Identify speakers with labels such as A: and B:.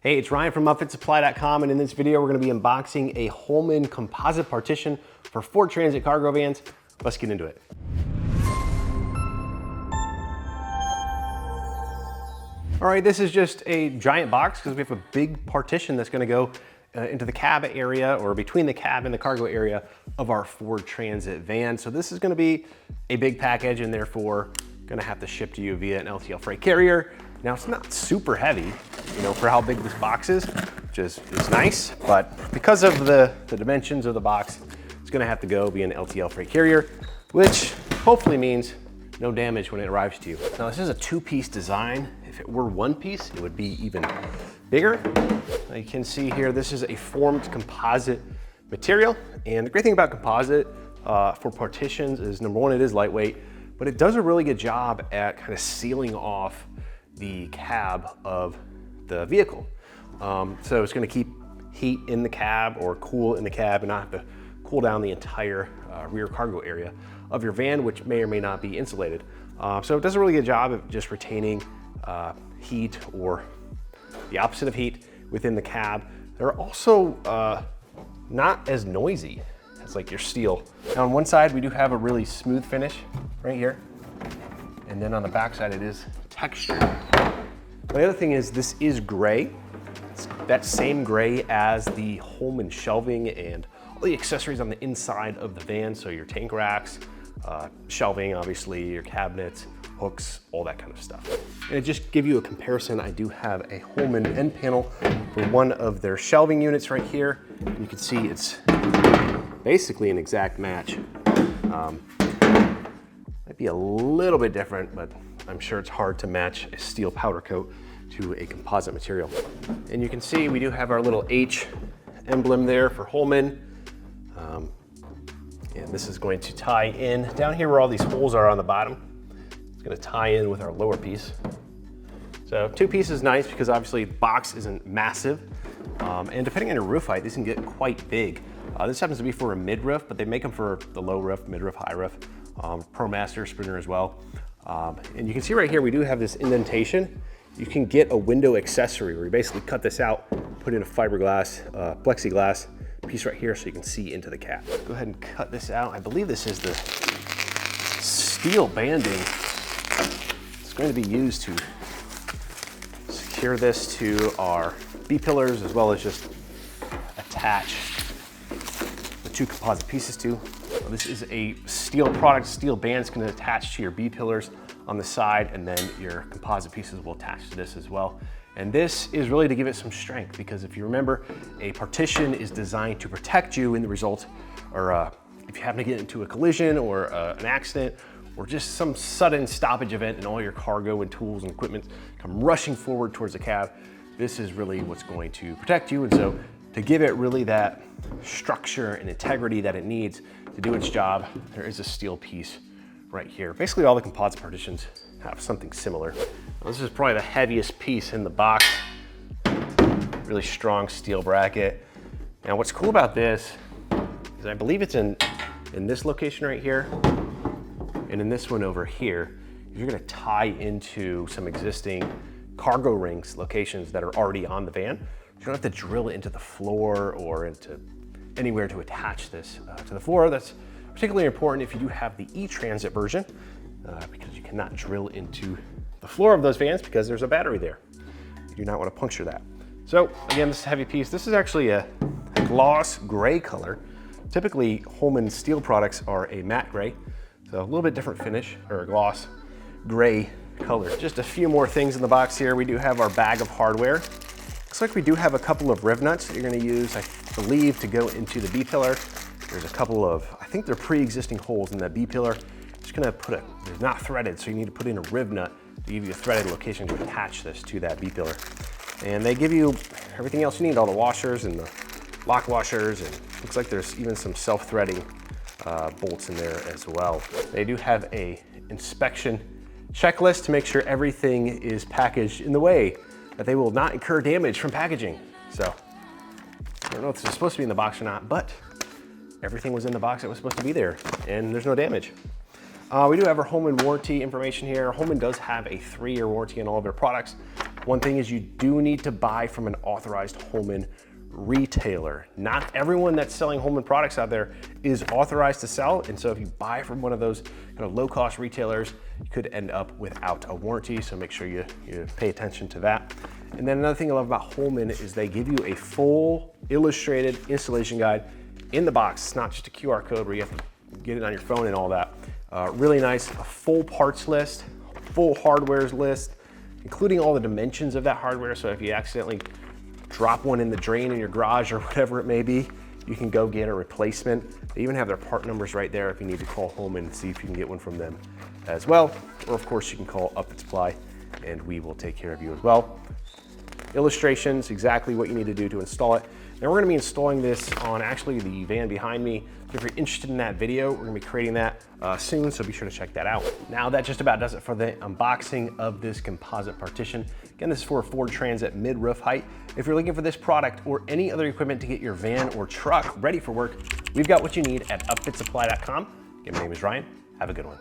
A: Hey, it's Ryan from UpfitSupply.com, and in this video we're going to be unboxing a Holman Composite Partition for Ford Transit cargo vans. Let's get into it. All right, this is just a giant box because we have a big partition that's going to go into the cab area, or between the cab and the cargo area of our Ford Transit van. So this is going to be a big package, and therefore going to have to ship to you via an LTL freight carrier. Now it's not super heavy, you know, for how big this box is, which is nice, but because of the dimensions of the box, it's going to have to go via an LTL freight carrier, which hopefully means no damage when it arrives to you. Now this is a two-piece design. If it were one piece, it would be even bigger. Now you can see here, this is a formed composite material. And the great thing about composite for partitions is, number one, it is lightweight, but it does a really good job at kind of sealing off the cab of the vehicle. So it's gonna keep heat in the cab or cool in the cab and not have to cool down the entire rear cargo area of your van, which may or may not be insulated. So it does a really good job of just retaining heat, or the opposite of heat, within the cab. They're also not as noisy as like your steel. Now on one side, we do have a really smooth finish right here. And then on the back side, it is textured. The other thing is, this is gray. It's that same gray as the Holman shelving and all the accessories on the inside of the van. So your tank racks, shelving, obviously, your cabinets, hooks, all that kind of stuff. And to just give you a comparison, I do have a Holman end panel for one of their shelving units right here. You can see it's basically an exact match. Might be a little bit different, but I'm sure it's hard to match a steel powder coat to a composite material. And you can see we do have our little H emblem there for Holman. And this is going to tie in down here where all these holes are on the bottom. It's going to tie in with our lower piece. So two pieces is nice because obviously the box isn't massive. And depending on your roof height, these can get quite big. This happens to be for a mid roof, but they make them for the low roof, mid roof, high roof, ProMaster, Sprinter as well. And you can see right here, we do have this indentation. You can get a window accessory where you basically cut this out, put in a fiberglass, plexiglass piece right here so you can see into the cab. Go ahead and cut this out. I believe this is the steel banding. It's going to be used to secure this to our B-pillars, as well as just attach the two composite pieces to. This is a steel product. Steel band's going to attach to your B-pillars on the side, and then your composite pieces will attach to this as well. And this is really to give it some strength, because if you remember, a partition is designed to protect you in the result, or if you happen to get into a collision or an accident, or just some sudden stoppage event and all your cargo and tools and equipment come rushing forward towards the cab, this is really what's going to protect you. And so to give it really that structure and integrity that it needs to do its job, there is a steel piece right here. Basically all the composite partitions have something similar. Now, this is probably the heaviest piece in the box. Really strong steel bracket. Now what's cool about this is I believe it's in this location right here, and in this one over here. You're gonna tie into some existing cargo rings locations that are already on the van. You don't have to drill it into the floor or into anywhere to attach this to the floor. That's particularly important if you do have the E-Transit version, because you cannot drill into the floor of those vans because there's a battery there. You do not want to puncture that. So again, this is a heavy piece. This is actually a gloss gray color. Typically, Holman steel products are a matte gray, so a little bit different finish, or a gloss gray color. Just a few more things in the box here. We do have our bag of hardware. Looks like we do have a couple of riv nuts that you're going to use, I believe, to go into the B-pillar. There's a couple of, I think they're pre-existing holes in that B-pillar. Just gonna put they're not threaded, so you need to put in a riv nut to give you a threaded location to attach this to that B-pillar. And they give you everything else you need, all the washers and the lock washers, and looks like there's even some self-threading bolts in there as well. They do have a inspection checklist to make sure everything is packaged in the way that they will not incur damage from packaging. So I don't know if this is supposed to be in the box or not, but everything was in the box that was supposed to be there, and there's no damage. We do have our Holman warranty information here. Holman does have a 3-year warranty on all of their products. One thing is you do need to buy from an authorized Holman retailer. Not everyone that's selling Holman products out there is authorized to sell, and so if you buy from one of those kind of low-cost retailers, you could end up without a warranty, so make sure you pay attention to that. And then another thing I love about Holman is they give you a full illustrated installation guide in the box. It's not just a QR code where you have to get it on your phone and all that. Really nice, a full parts list, full hardware list, including all the dimensions of that hardware, so if you accidentally drop one in the drain in your garage or whatever it may be, you can go get a replacement. They even have their part numbers right there if you need to call Holman and see if you can get one from them as well. Or of course you can call Upfit Supply and we will take care of you as well. Illustrations, exactly what you need to do to install it. Now we're gonna be installing this on actually the van behind me. If you're interested in that video, we're gonna be creating that soon, so be sure to check that out. Now that just about does it for the unboxing of this composite partition. Again, this is for a Ford Transit mid-roof height. If you're looking for this product or any other equipment to get your van or truck ready for work, we've got what you need at upfitsupply.com. Again, my name is Ryan. Have a good one.